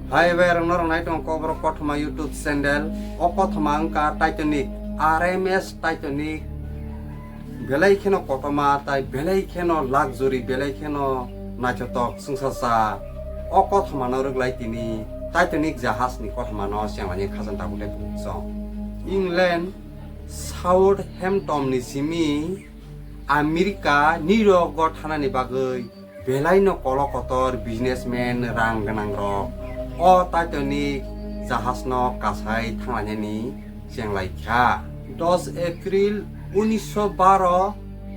Hai berang norang nai tong kokborok kothoma YouTube channel o kothoma angka Titanic RMS Titanic belai kheno kothoma tai belai kheno luxury belai kheno nachotok sungsasa o kothoma no ruglai tini Titanic jahas ni kothoma no senglani khajan tabute bukso England Southampton ni simi America New York go thanani bagai belai no kolokotor businessman rang ganang rok o Titanic jahas no kasai thanglani senglai kha 10 April 1912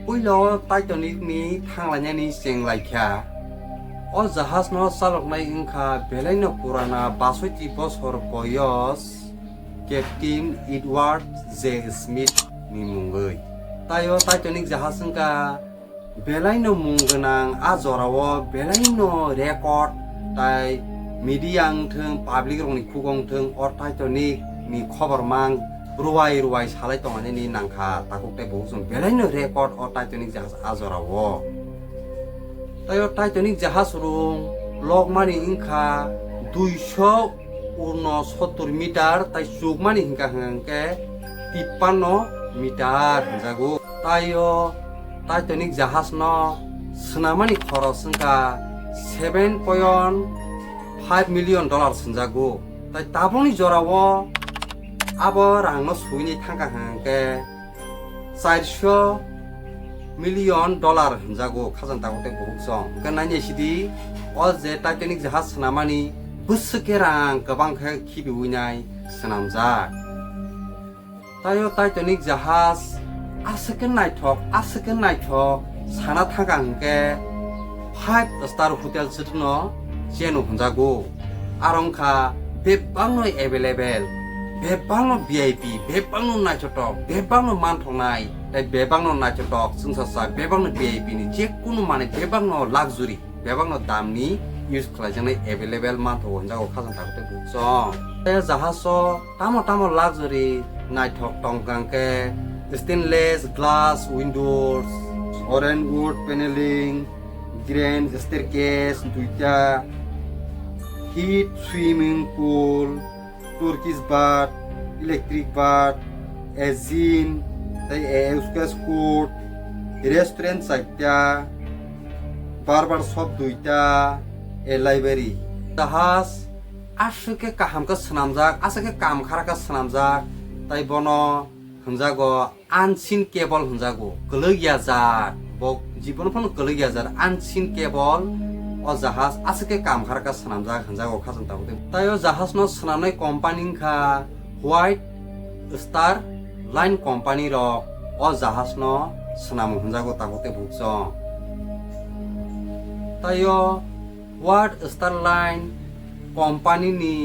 puilo Titanic ni thanglani senglai kha o jahas no saloknai ingkha belai no purana 62 bochor boyos Captain Edward J. Smith ni mungoi tayo Titanic jahas ingka belai no munggenang ajorao belai no record tai media thung public rong ni khugong thung or Titanic ni khobar mang ruwai salai tongani ni nangkha takukte bosung belai no record or Titanic jahas ajorao tayo Titanic jahas rong lokmani ingkha 269 meter tai sukmani hingka hangke 53 meter jago tayo Titanic jahas no senamani khoros hingka $7.5 million senjago tai taboni jorao abo rang no suini thangka hangke $400 million hinjago khajan tagote boksong ganani sidi o je Titanic jahas senamani buske rang gobang kha khibi uinai senamjak tayo Titanic jahas asken naithok sana thangka hangke 5-star hotel chitno jeno hunjago arongkha bebangno available bebangno VIP bebangno nachotok bebangno manthongnai tai bebangno nachotok sungsasa bebangno VIP ni jekunu mane bebangno luxury bebangno damni use khlajanai available mantho hunjago khajan tagote buksong te jahaso tamo luxury naithok tongkangke stainless glass windows orange wood paneling grand staircase duita heat swimming pool Turkish bath electric bath azin tai euskes court restaurant saitya barber shop duita a library jahas asake kaham ka snamjak asake kam khara ka snamjak tai bono hunjago unseen cable hunjago gologia jar bo jibon phon gologia jar unseen cable o jahas asake kam kharka snamjak hunjago khajan tabote tayo jahas no snamnai company kha white star line company rok o jahas no snam hunjago tabote bukso tayo white star line company ni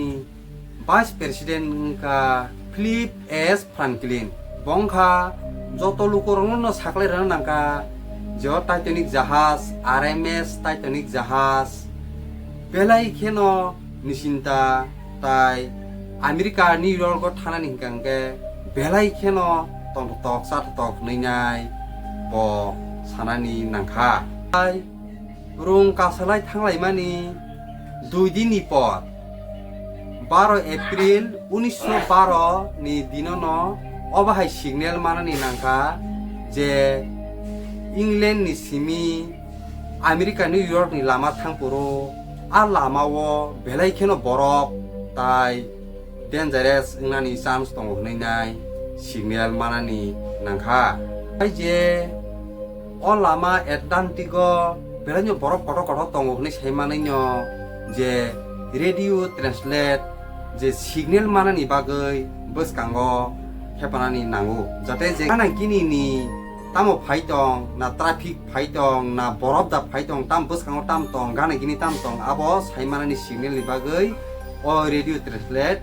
vice president kha Philip S. Franklin bongkha joto lukorong no saklai rana nangka jo Titanic jahas RMS Titanic jahas belai kheno nisinta tai America New York ko thanani hingkangke belai kheno tongtok satok ninai bo sanani nangkha tai rung kasalai thanglai mani 2 din ni por 12 April 1912 ni dinono obahai signal manani nangkha je England ni simi America New York ni lama thangpuro a lama wo belai kheno borok tai dangerous nani chance tongo hnai signal manani nangkha ai je o lama Atlantic belai no borok koto tongo hnai saimani no je radio translate je signal manani bagai boskango hepanani nangu jate je kana kini ni tamo phaitong na traffic phaitong na borok da phaitong tam boskango tam tong gana gini tam tong abo saimanani signal ni bagai o radio translate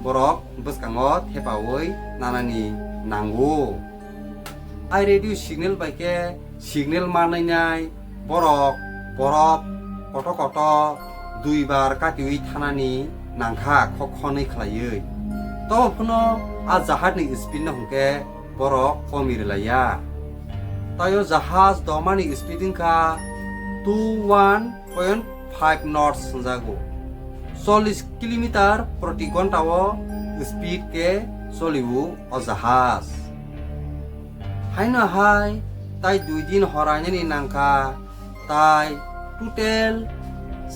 borok boskango thepawoi nanani nangu ai radio signal baike signal manai borok koto duibar katiwi thanani nangkha khokhonai khlaioi to phuno a jahar ni speed na hungke borok komirlaya tayo jahaz domani speeding ka 21.5 knots jago 40 kilometre প্রতি ঘন্টাও speed কে চলিও ও জাহাজ হাইনো high তাই 2 দিন হরাইনি নাংখা তাই total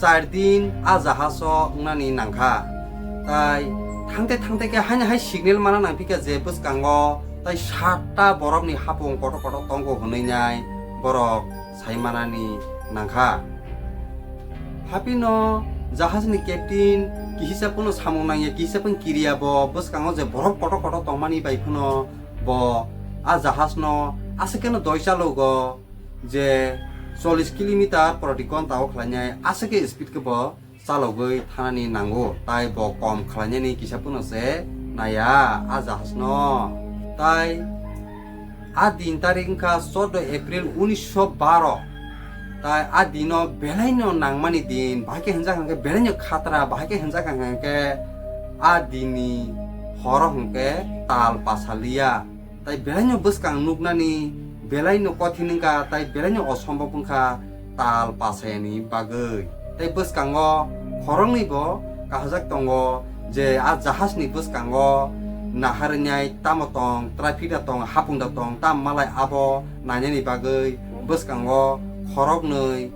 4 দিন আ জাহাজ নানি নাংখা তাই থাংতে কে হাইনা হাই সিগনেল মানা নাংপিকে যে বসকাঙ্গো তাই 7টা বরফনি হাপুং কত তঙ্গ হনैनाय বরফ সাইমানানি নাংখা হাপিনো জাহাজনি ক্যাপ্টেন কিহিসাপুনো সামং নাংয়ে কিহিসাপুন কিরিয়াবো বসকাঙ্গো যে বরফ কত তংমানি বাইফুনো ব আ জাহাজনো আसेकेनो দয়চালোগো যে 40 কিলোমিটার প্রতি ঘন্টাও খালাইনাय আसेके স্পিড কে ব চালগৈ থানানি নাঙ্গো তাই ব কম খালাইনাयनि কিসাপুনো যে নায়া আ জাহাজনো তাই আ দিন তারিখা 14 এপ্রিল 1912 তাই আ দিনো বেলাইনো নাংমানি দিন বাহাকে হেনজা কাঙ্কে বেলাইনো খাতরা বাহাকে হেনজা কাঙ্কে আ দিননি হর হংকে তাল পাসালিয়া তাই বেলাইনো বসকাং নুকনানি বেলাইনো কথিনিকা তাই বেলাইনো অসম্ভব পংখা তাল পাসায়ানি bagৈ তাই বসকাঙ্গো খরংনিবো কাহাজাক তঙ্গো যে আ জাহাজনি বসকাঙ্গো naharnyai tamotong traffic datong hapung datong tam malai abo nanyani bagৈ boskango khorognoi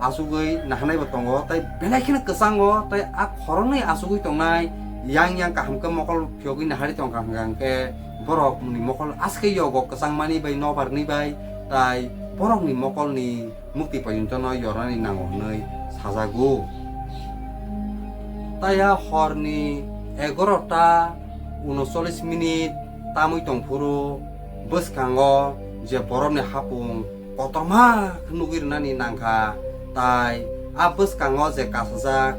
asugoi nahanai batongo tai belaikina kesango tai a khorognoi asugoi tongnai yang kaham ke mokol phyogi nahari tong kahangke borok ni mokol aske yogo kesangmani bai nobarni bai tai borok ni mokol ni mukti payuntono yorani nango hnoi sajago taya horni 11টা 39 minute তামুই তংফুরু বসকাঙ্গো যে বরফনি হাপুং kothoma নুগিরনানি নাংখা তাই আ বসকাঙ্গো যে কাসাজাক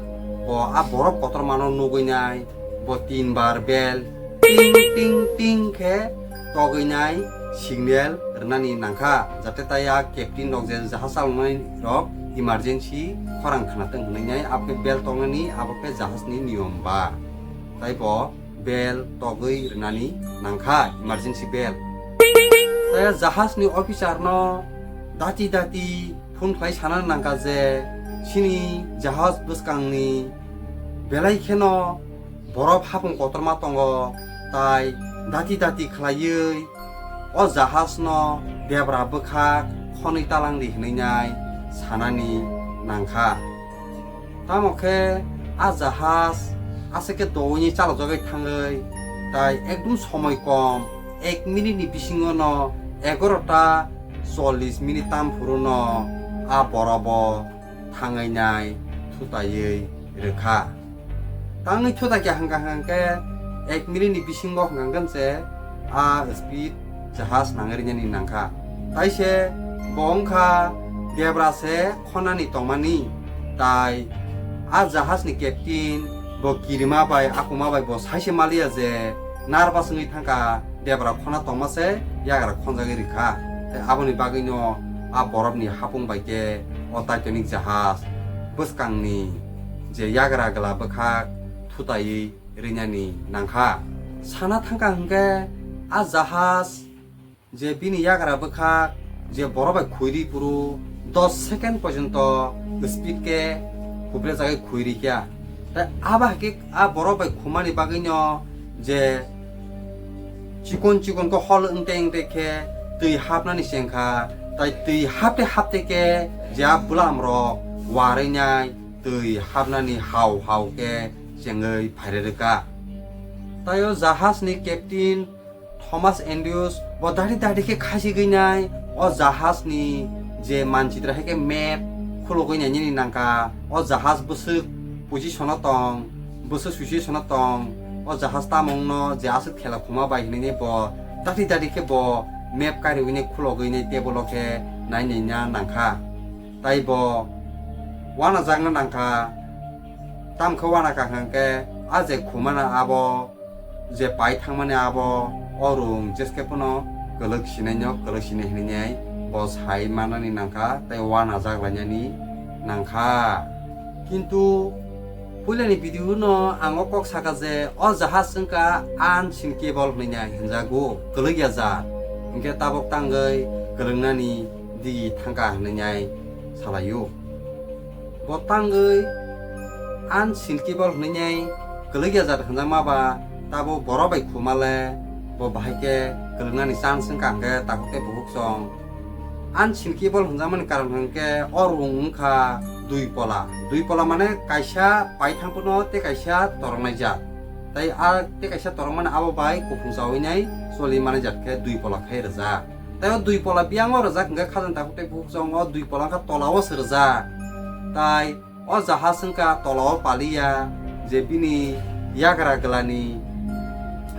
ব আ বরফ kothormano নুগইনাই ব 3 বার বেল টিং টিং টিং খে তগইনাই সিগনেল রনানি নাংখা যাতে তাইয়া ক্যাপ্টেন রক যে জাহাজ চালনাই রক ইমার্জেন্সি খরাং খানাতং হনাইনাই আপকে বেল তংনানি আপকে জাহাজনি নিয়ম বা তাই ব bel togoi renani nangkha emergency bel taya jahaz ni officer no dati phun khlai sana nangka je sini jahaz buskang ni belai kheno borof hapung kotorma tongo tai dati khlaioi o jahaz no debra bkhak khonoi talang di hnainai sanani nangkha tamokhe a jahaz আজকে দৌনি চালক জগাই থাঙ্গৈ তাই একদম সময় কম 1 মিনিটনি বিসিঙ্গ ন 11টা 40 minute তাম ফুরুন আ বরাব থাঙ্গাইনাই থুতাयै রেখা তাঙ্গৈ থুতাকে হাঙ্গাকে 1 মিনিটনি বিসিঙ্গ হাঙ্গাগন যে আ speed জাহাজ নাঙ্গরিনানি নাংখা তাইসে বংখা দেবরাসে খনানি তংমানি তাই আ জাহাজনি captain bo kirima bai akuma bai bo saise malia je narbasungi thangka debra khona tongmase yagra khonjagi rikha te aboni bagino a borobni hapung bai ke o Titanic jahaz buskangni je yagra gala bkha thutai rinyani nangkha sana thangka hingke a jahaz je bini yagra bkha je borobai khuiri puru 10 second porjonto speed ke kubre jagai khuiri kya আবা কে আ বরফ Khomeini বাগৈন যে চিকন কো হল উনতে খে তুই হাবনানি সেংখা তাই তুই হাবতে কে যা বুলাম র ওয়ারাইনাই তুই হাবনানি হাও কে জেঙৈ ফাইরেকা তাইও জাহাজনি ক্যাপ্টেন থমাস এন্ড্রিউস বদারি কে খাসি গইনাই ও জাহাজনি যে মানচিত্র হেকে মেপ খুলগইনাইনি নাংকা ও জাহাজ বসুক position tong bosu situation tong o jahaz tamong no je asut khela khuma bai hine bo dati ke bo map kari wine khulogoi ne table ke nai nei na nangkha tai bo wana jangna nangkha tam khwana ka hangke a je khumana abo je pai thangmane abo orung jeske pono golok sinai hine bo sai manani nangkha tai wana jaglanyani nangkha কিন্তু পুলানি video ন আঙ cock সাকা যে অ জাহাজ সংকা আন scene কেবল হইনা হিনজাগো গলগিয়া যা ইনকে তাবক তাঙ্গৈ গলংনানি দি থাঙ্কা হইনাय সালাयो ব তাঙ্গৈ an sinkibol hnai kelegya jat hanjang maba tabo borobai khumale bo bahike kelnani san sengkangke takute buk song an sinkibol hanjang mani karon hangke orung kha dui pola mane kaisa paithangpuno te kaisa torongnai jat tai a te kaisa torong mane abo bai kupung sawinai soli mane jatke dui pola khai raja tai o dui pola biango raja hangke khajan takute buk song o dui pola kha tolao serja tai o jahas sengka tolao palia je bini yagra gelani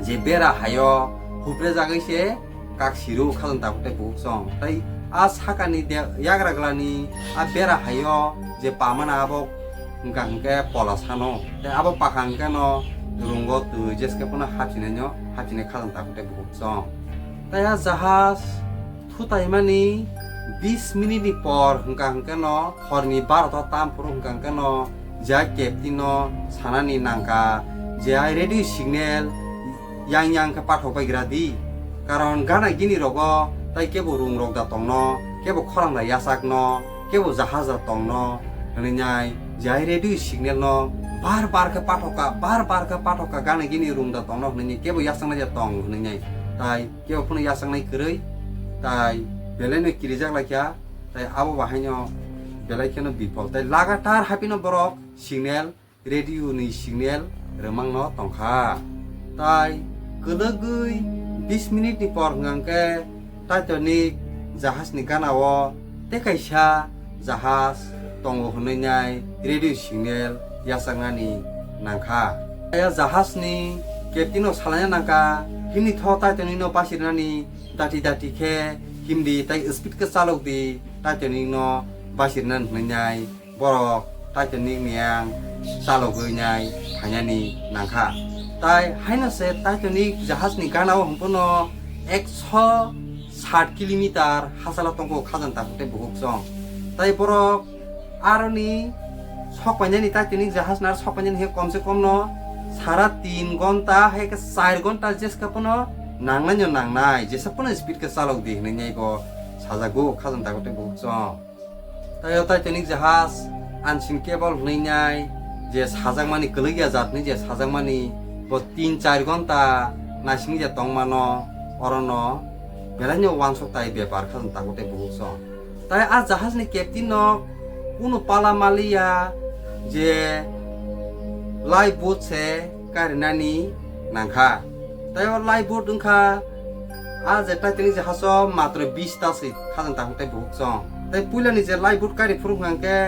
je bera hayo hupre jagaise kak siru khajan takute buk song tai a sakani de yagra gelani a bera hayo je pamana abo hangke pola sano te abo pakhangke no rungo tu jeske puna hapine khajan takute buk song tai a jahas thutai mani 20 minit ni por hangke no horni 12 tam puru hangke no ja keptino sanani nangka je radio signal yang ke pathopai gradi karon gana gini rogo tai kebo rung rok da tongno kebo khorang da yasak no kebo jahaz da tongno haninyai jai radio signal no bar ke patoka gana gini rung da tongno haninyai kebo yasang na ja tong haninyai tai kebo puna yasang nai krei tai belai no kirijak lakya tai abo bahaino belai keno bipol tai lagatar hapino borok signal radio ni signal remang no tongkha tai kelegui 20 minit ni por ngangke Titanic jahas ni kanao te kaisa jahas tongo hunai radio signal yasangani nangkha aya jahas ni captaino salanya nangka himni tho Titanic no pasirnani dati ke himdi tai speed ke salok di Titanic no basirnan hunai borok Titanic niang salok nyai hanyani nangkha tai haina se Titanic jahas ni kanao humpuno 160 kilometer hasala tongko khajan takute buk song tai borok aroni sokpanyani Titanic jahas nar sokpanyani he komse kom no sara 3 ঘন্টা he ke 4 ঘন্টা jeska puno nangnai jesa puno speed ke salok di hnai ko sajago khajan takute buk song tai Titanic jahas ansin kebol hnai je sajangmani kelegya jatni je sajangmani bo 3-4 ঘন্টা nasini je tongmano orono belanyo wansok tai bepar khajan takute buk song tai a jahas ni captain no kuno pala malia je live boat se karinani nangkha tai o live boat ungkha a je Titanic jahaso matra 20 ta se khajan takute buk song tai puilani je live boat kari phurung hangke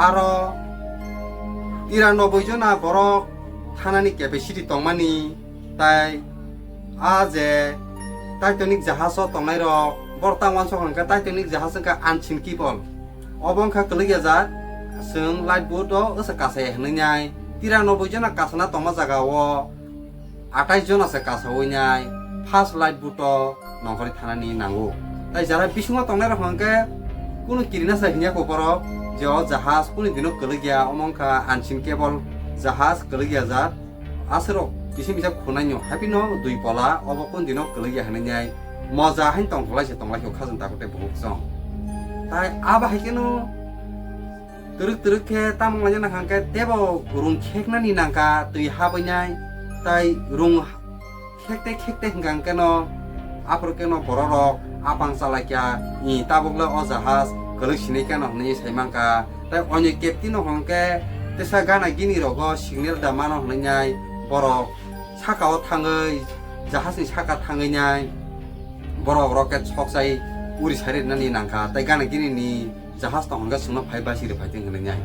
aro 93 jona borok thanani capacity tongmani tai a je Titanic jahaso tongnai rok bortang wansok hangka Titanic jahas ka ansin kibol obongkha kelegya jat sung light boat o asa kase hnai 93 jona kasana tongma jaga o 28 jona se kasawinyai first light boat o nongkori thanani nango tai jara bisungo tongnai rok hangke kuno kirina sa hinya ko borok je o jahas kuni dino kelegya omongkha ansin kebol jahas kelegya jat asero bisa khunanyo hapino dui pola obo kun dino kelegya hnai moja hain tongklai ko khajan takute buk song tai aba haikeno teruk ke tamangnya nangka tebo rung kheknani nangka tui habainai tai rung khekte hangkeno aprokeno bororok apang salakya ni tabukla o jahas keleg sinikano ni saimangka tai onye captain hangke tesa gana gini rogo signal da mano hnai borok sakao thangai jahas ni saka thangai nyai borok rocket soksai uri sarit nani nangka tai gana gini ni jahas to hangga sungna phaiba sire phaiting hnai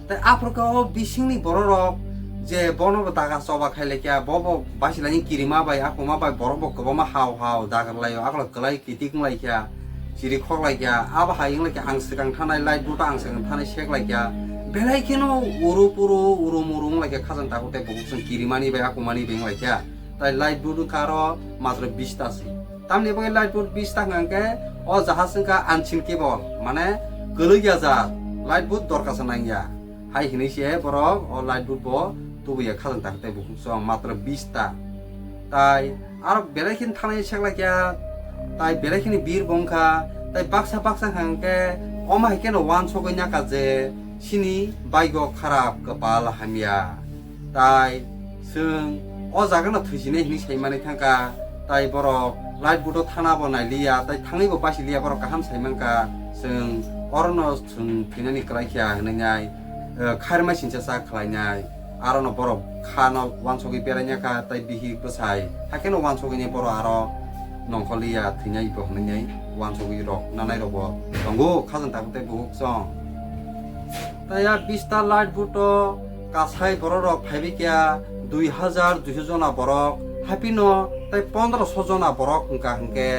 tai aproko bisingni bororok je bono daga soba khaile kya bobo basilani kirima bai akoma bai borobo kobama haw dagarlayo akla klai kitik lai kya siri khoklai kya aba haing lai kya angsikang thanai lai buta angsikang thanai sek lai kya belai keno urumurung lai kya khajan takute buksun kirimani bai akomani beng lai kya tai lai budu karo matra 20 ta si tamni bai lai bud 20 ta ngangke o jahas ka ansin kebol mane kelegya jat light boat dorkas nangya hai hini se borok o light boat bo tubuya khajan takte bukung so matra 20 ta tai ar belekin thanai sekla kya tai belekin bir bongkha tai baksa hangke oma hikeno wan sognya ka je sini baigo kharap kapal hamia tai sung o jagana thusine hini saimani thangka tai borok light budo thana bo nailiya tai thangni bo basiliya borok kaham saimanka sung orono sung pinani kraikya hnengai kharma sincha sa khlainai arono borok khano wansogi beranya ka tai bihi bsai hakeno wansogi ni boro aro nongkholiya thingai bo hnengai wansogi rok nanai robo tongo khazan takte buhuk song taya 20টা light বুটো কাছাই বড় ফাইবিকিয়া 2200 জনা বরক হাপিনো তাই 1500 জনা বরক হুঙ্কা হুঙ্কে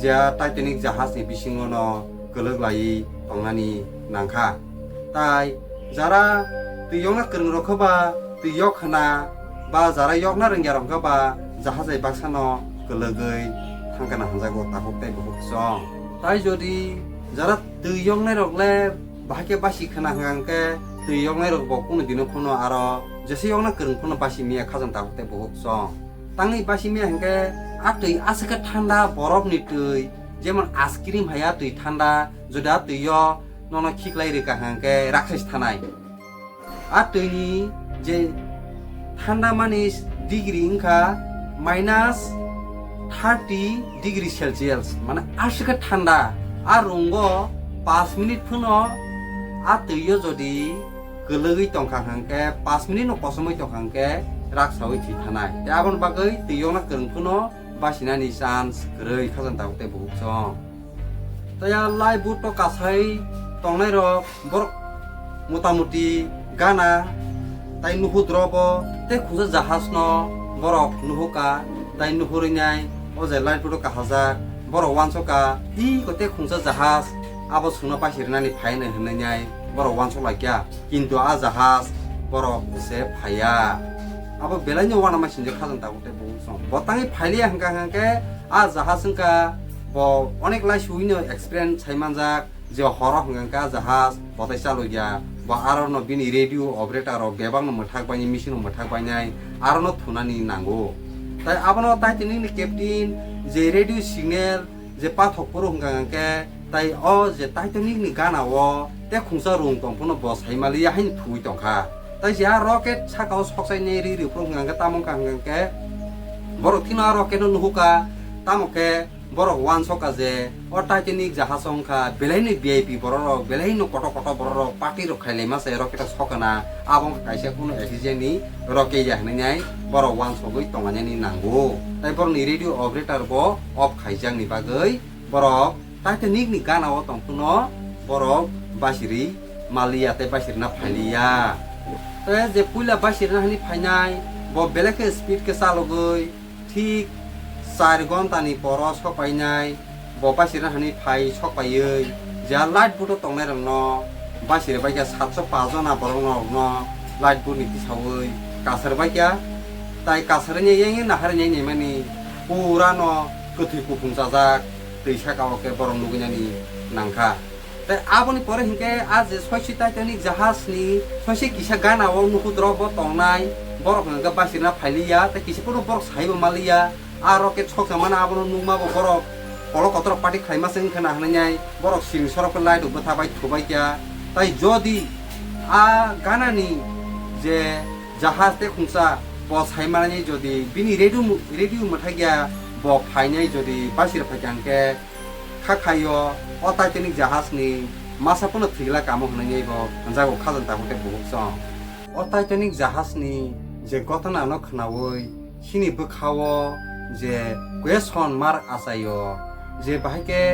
যা Titanic জাহাজনি বিসিঙনো গলগলাই তংনানি নাংখা তাই যারা তুইয়ংনা করং রখবা তুইয়ক খানা বা যারা ইয়কনা রংয়া রংখবা জাহাজai বাক্সানো গলগৈ থাঙ্কানা হানজাগো তাকতে বহুত সং তাই যদি যারা তুইয়ংনাই রকলে bahake basi khana hangke tuyong nai rok bokun dino phono aro jese yong na kereng phono basi mia khajang takte bohok song tangi basi mia hangke atui asaka thanda borof ni tui jemon askrim haya tui thanda joda tuyo nono khiklai reka hangke rakhais thanai atui ni je thanda manis degree ingkha -30 degree celsius mane asaka thanda ar rongo 5 minute phono atyo jodi gölögui tongkha hangke 5 minute no kosomoi tongkha raksawai thi thanai te abon bagoi tiyona kereng phono basinani chance grei khajan takte buhuk song taya lai buto kasai tongnai rok borok motamuti gana tai nuhu drobo te khuja jahaz no borok nuhuka tai nuhurinai oje lai buto kahajak borok wansoka hi kote khungsa jahaz abo suna pasirnani phaina hnenai borok wanso laikya kintu a jahaz borok se phaya abo belai no wana masinje khajan takute bungsong botangi phailia hangka hangke a jahaz hangka bo onek lai suino experience chaimanjak je horo hangka jahaz botai chaloya bo arono bini radio operator rok bebang mothak bani machine mothak banai arono thunani nango tai abono Titanic ni captain je radio signal je pathok poro hangka hangke tai o je Titanic ni gana wo te khungsa rung tong phono bo saimaliya hain thui tongkha tai ja rocket sakao soksai nei ri ri prong nganga tamong kang ke borok thina rocket no nuhuka tamoke borok wan soka je o Titanic jahaz songkha belai ni VIP borok belai no koto koto borok party ro khaile ma se rocket sokana abong kaisa kuno exigeni rocket ya hnai borok wan sogoi tongani ni nango tai borok ni radio operator bo off khaijang ni bagai borok Titanic ni gana wo tong phuno borok basiri malia te basirna phailia te je puila basirna hani phainai bo beleke speed ke salogoi thik 4 ঘন্টা ni poro sopainai bo basirna hani phai sopaiei ja light buto tongnai rangno basir baikya 705 jona borok no light bu ni tisawoi kasar baikya tai kasarnya yeng nahar nyai mani purano kuthi kupungsajak tisa kawoke borong nuginani nangkha te aboni pore hingke aje soisi Titanic jahaz ni soisi kisa gana wo nuhu drobo tongnai borok ngga basirna phailiya te kisa puro borok saibo maliya a rocket choksa mana abono nungma bo borok polo kotor party khaima sing khana hnai borok sing sorok light ubo thabai thubai kya tai jodi a gana ni je jahaz te khungsa bo saimani jodi bini radio mathagya bo phainai jodi basir phakangke khakhayo o Titanic jahaz ni masa puno thigla kamo hnai bo jago khajan takote buhuk song o Titanic jahaz ni je gotona no khnawoi hini bukhawo je question mark asayo je bahike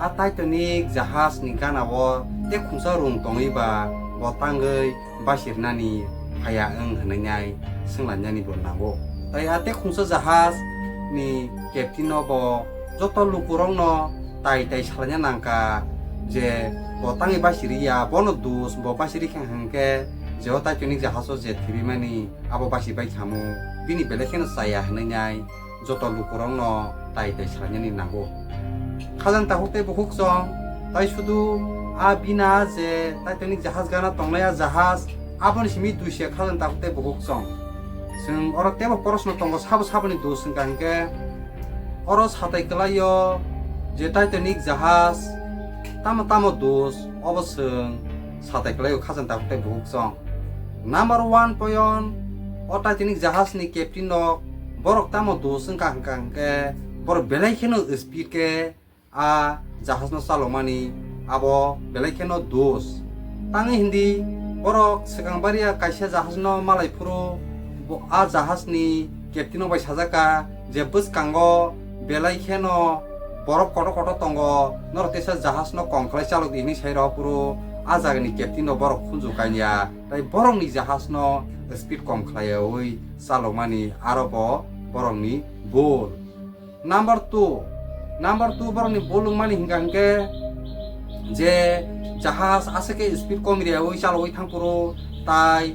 a Titanic jahaz ni ganawo te khungsa rung tongiba bo tangai basirnani phaya eng hnai singlanjani bo nango tai a te khungsa jahaz ni captain no bo joto lukurong no tai salanya nangka je bo tangi basiriya bono dus bo basiri khang hangke je o Titanic jahaz je thibimani abo basi bai khamu bini belekhen saya hnai joto lukurong no tai salanya ni nango khajan tahote buhuk song tai sudu a bina je Titanic jahaz gana tonglaya jahaz abon simi dusia khajan tahote buhuk song sing oro tebo porosno tongo sabani dos singkangke oro satai kelayo je Titanic jahaz tamo dos oboseng satai kelai khajan ta hutai buhuk song. Number 1 poyon o Titanic jahas ni captain no borok tamo dosung kang ke borok belai kheno speed ke a jahas no salomani abo belai kheno dos tangi hindi borok sekang baria kaisa jahas no malai puro a jahas ni captain no bai sajaka je bus kango belai kheno borok koto tongo nortesa jahas no kongklai chalok ini sairo puro a jagani captain no borok khunju kanya tai borok ni jahas no speed kom khlaioi salomani arobo borok ni bol. Number 2 borok ni bolung mani hingkangke je jahas aseke speed kom riaoi chaloi thangpuro tai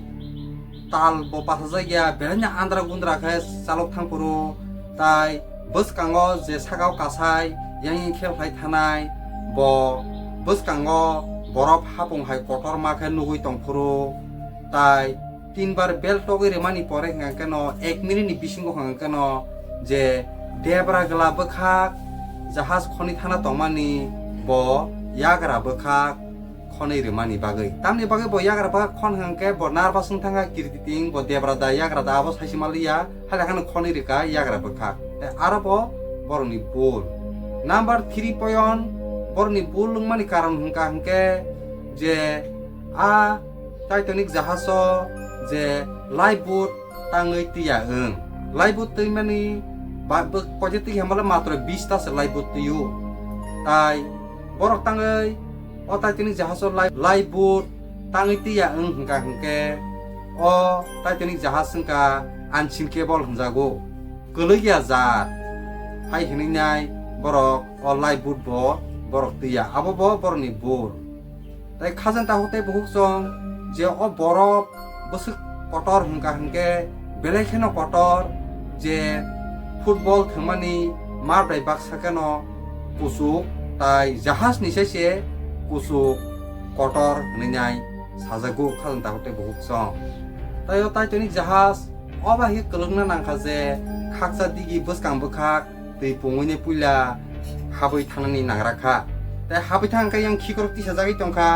tal bo pasajaya belanya andra gundra khe chalok thangpuro tai bus kango je sagao kasai yang khel khai thanai bo bus kango borop hapung hai kotor ma khe nugui tongpuro tai 3 bar bell টগই রেমানি পরে কেনো 1 minute নি বিসিঙ্গ কেনো যে দেবরা গলা বখাক জাহাজ খনি থানা তমানি ব ইয়াগরা বখাক খনি রেমানি বাগৈ তামনি বাগৈ ব ইয়াগরা বখাক খন হাঙ্কে ব নারবাসং থাঙ্গা কিরতিং ব দেবরা দা ইয়াগরা দা আবো সাইসিমালিয়া হালাখান খনি রেকা ইয়াগরা বখাক আরো ব বরনি বুল। নাম্বার 3 পয়ন বরনি বুল লুংমানি কারণ হাঙ্কে যে আ Titanic jahaso je lifeboat tangai tia lifeboat tei mani project hamala matra 20 ta se lifeboat tiu tai borok tangai o Titanic jahaso lifeboat tangai tia hingka hingke o Titanic jahas hingka anchin cable hunjago gelegia jar hai hininai borok o lifeboat bo borok tia abo bo borni bor tai khajan ta hotai buhuk song যে ও বরফ বসে কটর হুঙ্কা হুঙ্কে বেলাইখেনো কটর যে football থামানি মারবাই বাক্সাকেনো কুসুক তাই জাহাজ নিশেছে কুসুক কটর হনিনাই সাজাগু খাজন তাহতে বহুত song তাই ও Titanic জাহাজ অবাহি কলংনা নাংখা যে খাকসা দিগি বসকাং বখাক दै পঙইনে পুইলা হাबै থানানি নাংরাখা তাই হাबै থাংকা yang খিকরতি সাজাগি Tankha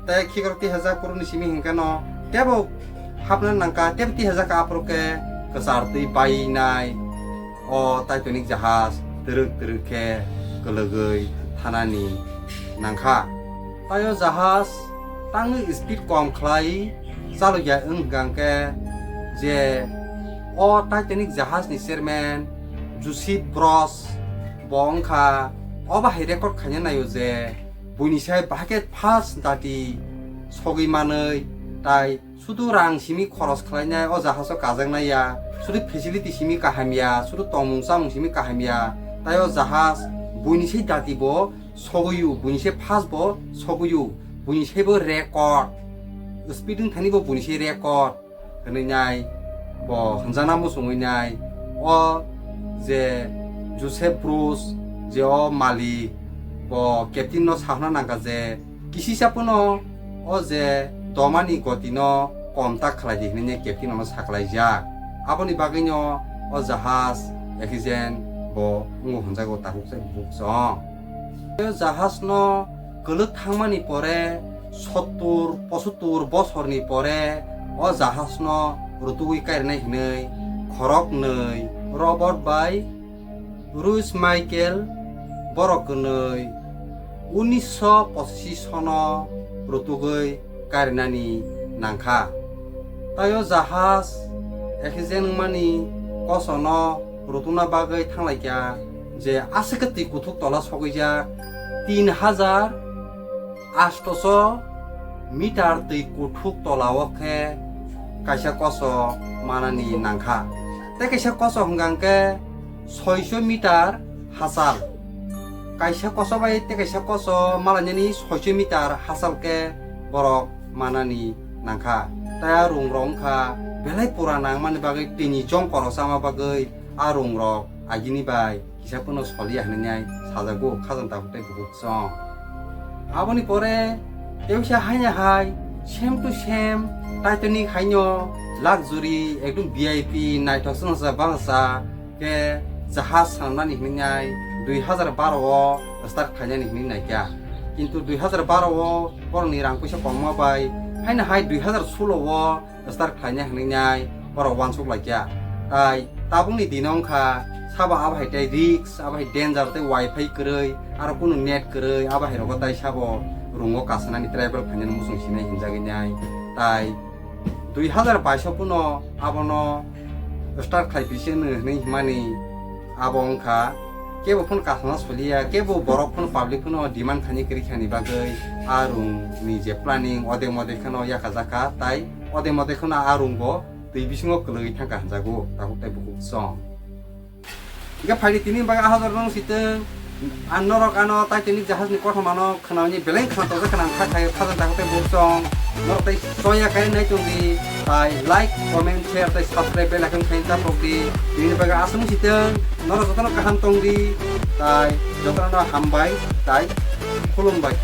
tai khikorti haja puruni simi hingkano tebo hapna nangka tebti haja ka aproke kesarti pai nai o Titanic jahas teruk ke kelegei thanani nangka tayo jahas tangi speed kom khlai saloya engangke je o Titanic jahas ni chairman Joseph Bros bongkha oba hai record khanya nayo je বইনিসাই bucket first দাটি সগৈ মাनै তাই শুধু রাং সিমি খরচ খালাইনাय অ জাহাজও কাজাংনাया শুধু facility Simi কাহামিয়া শুধু তমুং সামুং সিমি কাহামিয়া তাই অ জাহাজ বইনিসাই দাটিব সগৈয়ু বইনিসাই ফার্স্ট ব সগৈয়ু বইনিসাইবো রেকর্ড স্পিডিং থানিবো বইনিসাই রেকর্ড হনैनाय ব হনজানা মুসुङैनाय অ যে জোসেফ ব্রুস যে অ মালিক bo captain no sahna nangka je kisi sapuno o je domani gotino kontak khlai hine captain no saklai ja aboni bagui no o jahaz ekijen bo ngo hunjago tahuk se buksong e jahaz no gelu thangmani pore 70-75 bosorni pore o jahaz no rutugui kairnai hinei khorok nei robot by Louis Michael borok nei 1985 sono rutugui karinani nangkha tayo jahaz ekijen mani kosono rutuna bagui thanglaikia je asekati kuthuk tola sogija 3800 metre tei kuthuk tolao khe kaisa koso manani nangkha te kaisa koso hungangke 600 metre hasal kaisa koso bai te kaisa koso malanyani 600 metre hasalke borok manani nangkha ta rungrong kha belai purana mani bagai tini jong korosama bagai arung rok agini bai kisa puno solia hnai sajago khajang ta hutai buhuk song aboni pore eusha hanya hai same to same Titanic hainyo luxury ekdum VIP naithokson sa bangsa ke jahaz sanani hnai 2012 o start khainani hnai kya কিন্তু 2012 borokni rang puisa kongma bai haina hai 2016 start khlaina hningnai borok wansuk laikya tai tabungni dinongkha sabo abhai tai risk abhai danger tai wifi krei aro kuno net krei abhai rogo tai sabo rungo kasanani travel khaina musung sinai hinjaginai tai 2022 puno abono start khlaipise nei himani abongkha kebo phun kasana solia kebo borok phun public phun demand khani kri khani bagai arung ni je planning ode mode khano yakajaka tai ode mode khana arung bo tei bisingo kloi thangka hanjago taku tai buku song iga phai tini baga ahador nong siteng anorok ano Titanic jahaz ni kothoma no khanawni beleng khana to khana kha khai khajan taku tai buku song no tai soya kai nai tungdi tai like comment share tai subscribe bell icon khain ta prokti ini baga asung siteng noro jotono kaham tongdi tai jotono hambai tai khulumbai